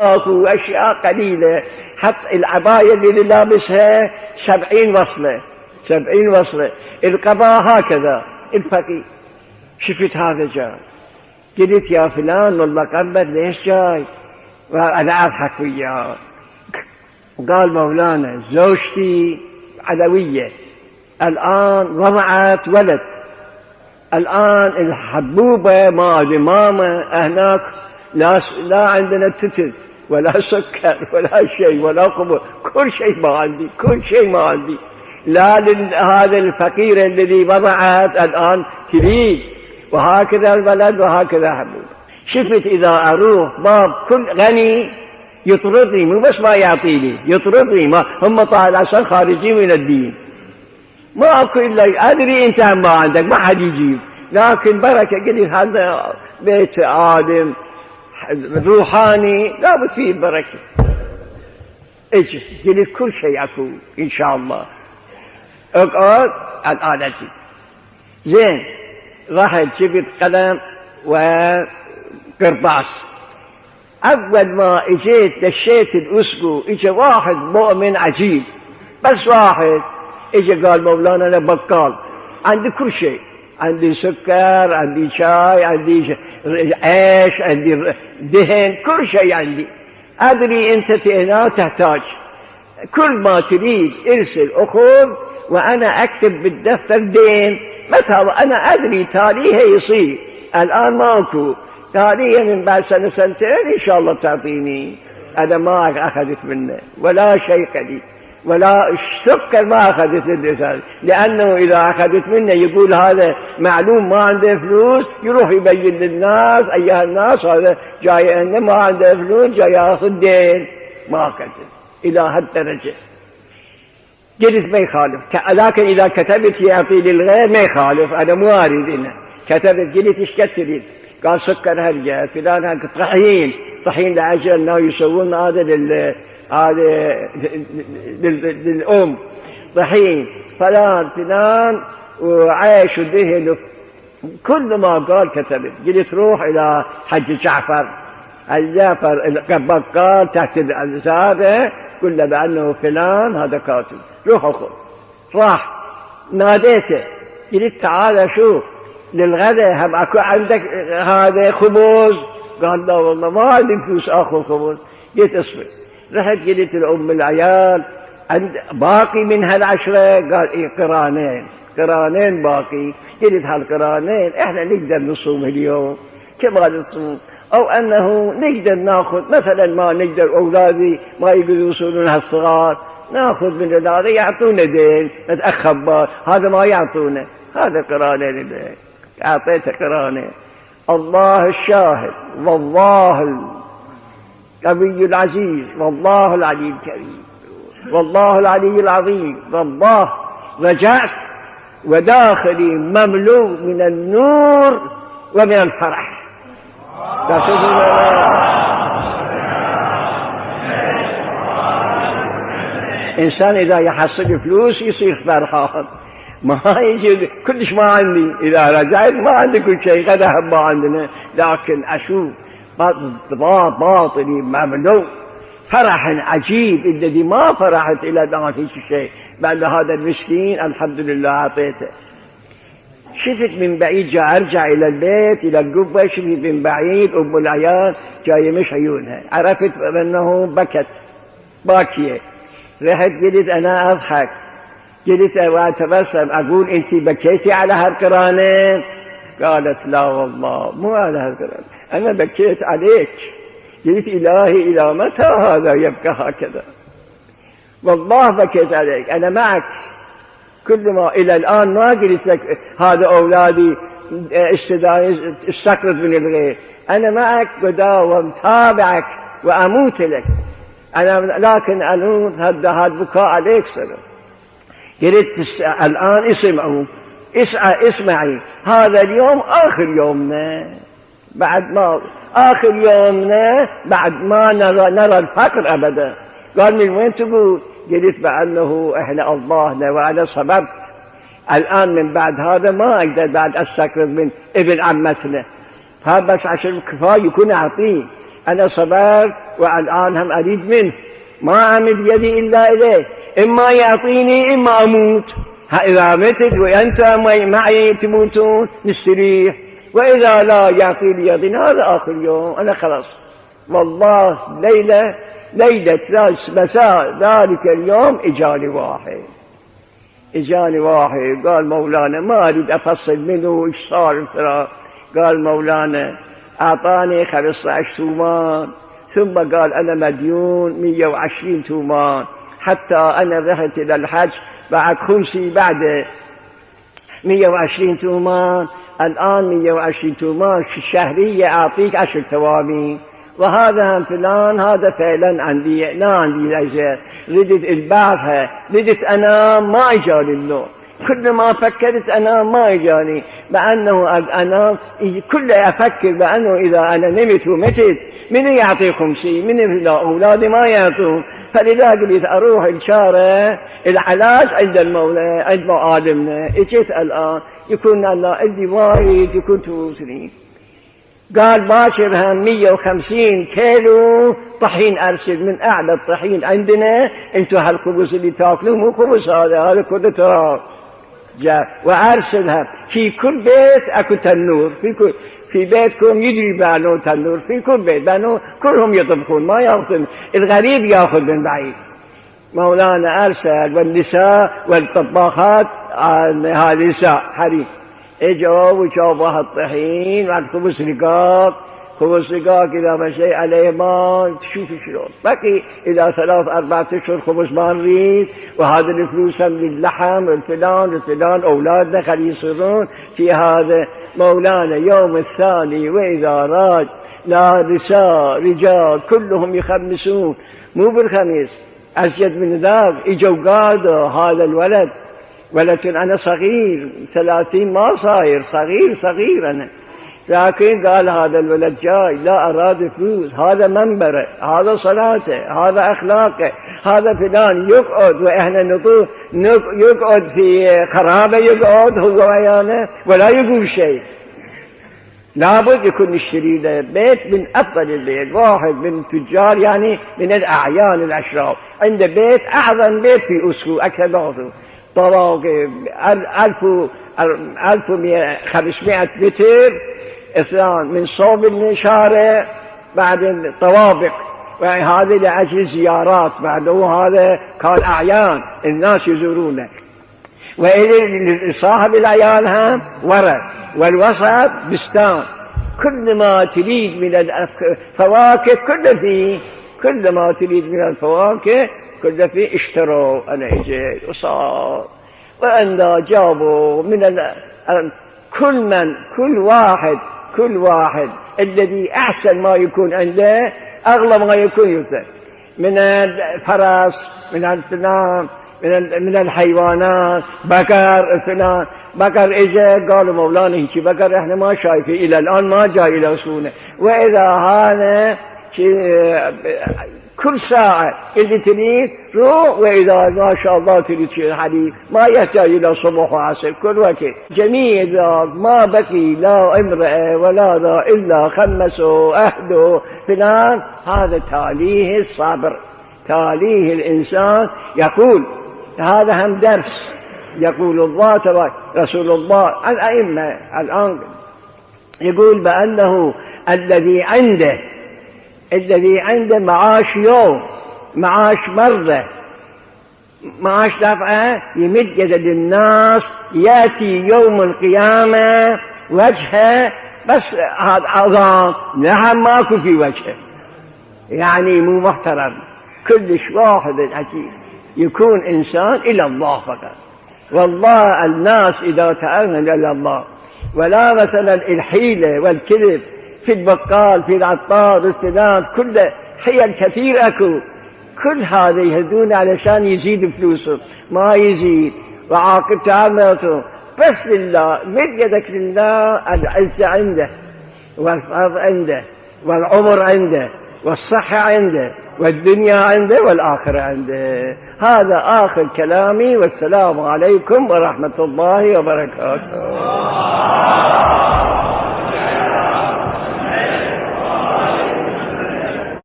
اكو اشياء قليلة، حتى العباية اللي لابسها 70 وصلة 70 وصلة، القباء هكذا. الفقير شفت هذا جاي، قلت يا فلان والله قبل ليش جاي؟ وأنا أضحك وياه. قال مولانا زوجتي علوية الآن وضعت ولد، الآن الحبوبة ما ماما هناك لا عندنا تتل ولا سكر ولا شيء ولا قبر، كل شيء ما عندي، كل شيء ما عندي. لا هذا الفقير الذي وضعت الآن تريد، وهكذا الولد وهكذا حبوب. شفت إذا أروح باب كل غني يطردني، مو بس ما يعطيني، يطردني. ما هم طالع عشان خارجين من الدين، ما أكو إلا أدري أنت ما عندك، ما حد يجيب، لكن بركة. قلت هذا بيت عالم روحاني لابد فيه بركة. اجي قلت كل شيء أكو إن شاء الله. اقعد الآن أجي زين. رحت جبت قلم وقرطاس. أول ما اجيت دشيت الأسقو، اجى واحد مؤمن عجيب، بس واحد اجى قال مولانا أنا بقال، عندي كل شيء، عندي سكر، عندي شاي، عندي عيش، عندي دهن، كل شيء عندي. أدري أنت هنا تحتاج، كل ما تريد ارسل أخذ، وأنا أكتب بالدفتر دين. متى أنا أدري تاليها يصير، الآن ماكو، تاليها من بعد سنة سنتين إن شاء الله تعطيني. أنا ما أخذت منه ولا شيء قليل، ولا السكر ما أخذت منه، لأنه إذا أخذت منه يقول هذا معلوم ما عنده فلوس، يروح يبين للناس أيها الناس هذا جاي أنه ما عنده فلوس جاي يأخذ دين. ما أخذت إلى هالدرجة. قلت ما يخالف، لكن إذا كتبت يعطي للغير ما يخالف، أنا مو أريد إنه كتبت. قلت إيش كتبت؟ قال سكر هرجة فلان هرجة طحين لعجل أنه يسوون هذا للأم طحين فلان وعيش ودهن، كل ما قال كتبت. قلت روح إلى حج جعفر البقال تحت الزابة، قل له بأنه فلان هذا كاتب، روح أخذ. راح ناديته، قلت تعال شوف للغداء هم أكو عندك هذا خبز؟ قال لا والله ما عندي فلوس أخذ خبز. قلت اصبر. رحت قلت لأم العيال باقي من هالعشرة؟ قال إيه قرانين باقي. قلت هالقرانين إحنا نقدر نصوم اليوم، كما نصوم، أو أنه نقدر ناخذ مثلا ما نقدر أولادي ما يقدروا يوصلون هالصغار، ناخذ من هذا يعطونا دين نتأخر، هذا ما يعطونا، هذا قرانين اللي أعطيته قرانين. الله الشاهد والله القوي العزيز والله العلي الكريم والله العلي العظيم، والله رجعت وداخلي مملوء من النور ومن الفرح. إنسان إذا يحصل فلوس يصير فرحان، ما يجي كلش ما عندي، إذا رجعت ما عندي كل شيء، غدا ما عندنا، لكن أشوف باطني مملوء فرح عجيب الذي ما فرحت إلى الآن في شيء، بعد هذا المسكين الحمد لله أعطيته. شفت من بعيد جاء أرجع إلى البيت إلى القبة، شفت من بعيد أم العيال جاية مش عيونها، عرفت أنه بكت باكية. رحت قلت أنا أضحك، قلت وأتبسم أقول أنت بكيتي على هالقرانين؟ قالت لا والله مو على هالقرانين، أنا بكيت عليك. قلت إلهي إلى متى هذا يبكى هكذا؟ والله بكيت عليك، أنا معك كل ما إلى الآن ما قلت لك هذا أولادي استقرض من الغير، أنا معك وداوم تابعك وأموت لك أنا، لكن أموت هذا بكاء عليك سنة. قلت الآن اسمعي هذا اليوم آخر يومنا، بعد ما آخر يومنا بعد ما نرى الفقر أبدا. قال من وين تقول؟ قلت بأنه إحنا الله وأنا صبرت، الآن من بعد هذا ما أقدر بعد أستقرض من ابن عمتنا، هذا بس عشان كفاية يكون أعطيه. أنا صبرت والآن هم أريد منه، ما أمد يدي إلا إليه، إما يعطيني إما أموت. إذا متت وأنت معي تموتون نستريح، وإذا لا يعطي لي يدي هذا آخر يوم أنا خلاص. والله ليلة مساء ذلك اليوم إجاني واحد قال مولانا ما أريد أفصل منه إيش صار الفراق. قال مولانا أعطاني 15 تومان، ثم قال أنا مديون 120 تومان، حتى أنا رحت إلى الحج بعد خمسي بعد 120 تومان، الآن 120 تومان شهرية أعطيك 10 توامين، وهذا فلان هذا فعلا عندي لا عندي أجر، ردت البارحة ردت أنام ما إجاني النوم، كل ما فكرت أنام ما إجاني، بأنه أنام كل أفكر بأنه إذا أنا نمت ومتت من يعطي خمسي، من أولادي ما يعطون. فلذا قلت أروح الشارع العلاج عند المولى عند معالمنا. اجيت الآن يكون الله عندي وايد يكون توصلين. قال باشر هم 150 كيلو طحين أرسل من أعلى الطحين عندنا، انتو هالخبز اللي تاكلوه مو خبز هذا كله تراب جاء، وأرسلها في كل بيت أكو تنور، في بيتكم يجري بانو تنور في كل بيت، بانو كلهم يطبخون ما يأخذون، الغريب يأخذ من بعيد. مولانا أرسل والنساء والطباخات هذه نساء حريم اجوا وشافوا الطحين بعد خبز رقاق إذا ما شيء عليه ما تشوف شلون بقي إلى 3-4 أشهر خبز ما نريد، وهذا الفلوس هم للحم الفلان أولادنا خلي يصيرون في هذا. مولانا يوم الثاني وإذا راد لا نساء رجال كلهم يخمسون، مو بالخميس أزيد من ذاك، اجوا قادوا هذا الولد أنا صغير 30 ما صاير صغير أنا، لكن قال هذا الولد جاي لا أراد فلوس، هذا منبره، هذا صلاته، هذا أخلاقه، هذا فلان يقعد وإحنا يقعد في خرابة، يقعد هو ويانا ولا يقول شيء. لابد يكون يشتري له بيت من أفضل البيت، واحد من التجار يعني من الأعيان الأشراف عنده بيت أعظم بيت في أسكو أكثر بعضه طواق 1500 متر، اثنان من صوب الشارع بعد طوابق، وهذا لأجل زيارات بعده، هذا كان أعيان الناس يزورونه، وإلى صاحب الأعيان هم ورد، والوسط بستان، كل ما تريد من الفواكه كل ما تريد من الفواكه كل فيه اشتروا. أنا اجيت وصار وأنا جابوا من كل واحد الذي أحسن ما يكون عنده أغلى ما يكون يوسف، من الفرس، من الفلان، من الحيوانات، بقر فلان، بقر اجى قالوا مولانا هيك بقر احنا ما شايفين الى الان ما جاي الى سونه، واذا هذا كل ساعة اللي تريد روح، وإذا ما شاء الله تريد شيء حديث ما يحتاج إلى صبح وعصر كل وقت. جميع ذلك ما بقي لا امرأة ولا ذا إلا خمسوا أهدوا فلان. هذا تاليه الصبر، تاليه الإنسان. يقول هذا هم درس، يقول الله تبارك رسول الله الأئمة الآن يقول بأنه الذي عنده معاش يوم، معاش مرة، معاش دفعة، يمد يد للناس، يأتي يوم القيامة وجهه بس هذا عظام، نعم ماكو في وجهه، يعني مو محترم، كلش واحد عجيب، يكون إنسان إلى الله فقط. والله الناس إذا تأمن إلى الله، ولا مثلا الحيلة والكذب في البقال، في العطار، الفلان، كل حيل كثير أكو، كل هذا يهدون علشان يزيد فلوسهم، ما يزيد، وعاقبة عملته بس لله. مد يدك لله، العزة عنده، والفضل عنده، والعمر عنده، والصحة عنده، والدنيا عنده، والآخرة عنده. هذا آخر كلامي، والسلام عليكم ورحمة الله وبركاته.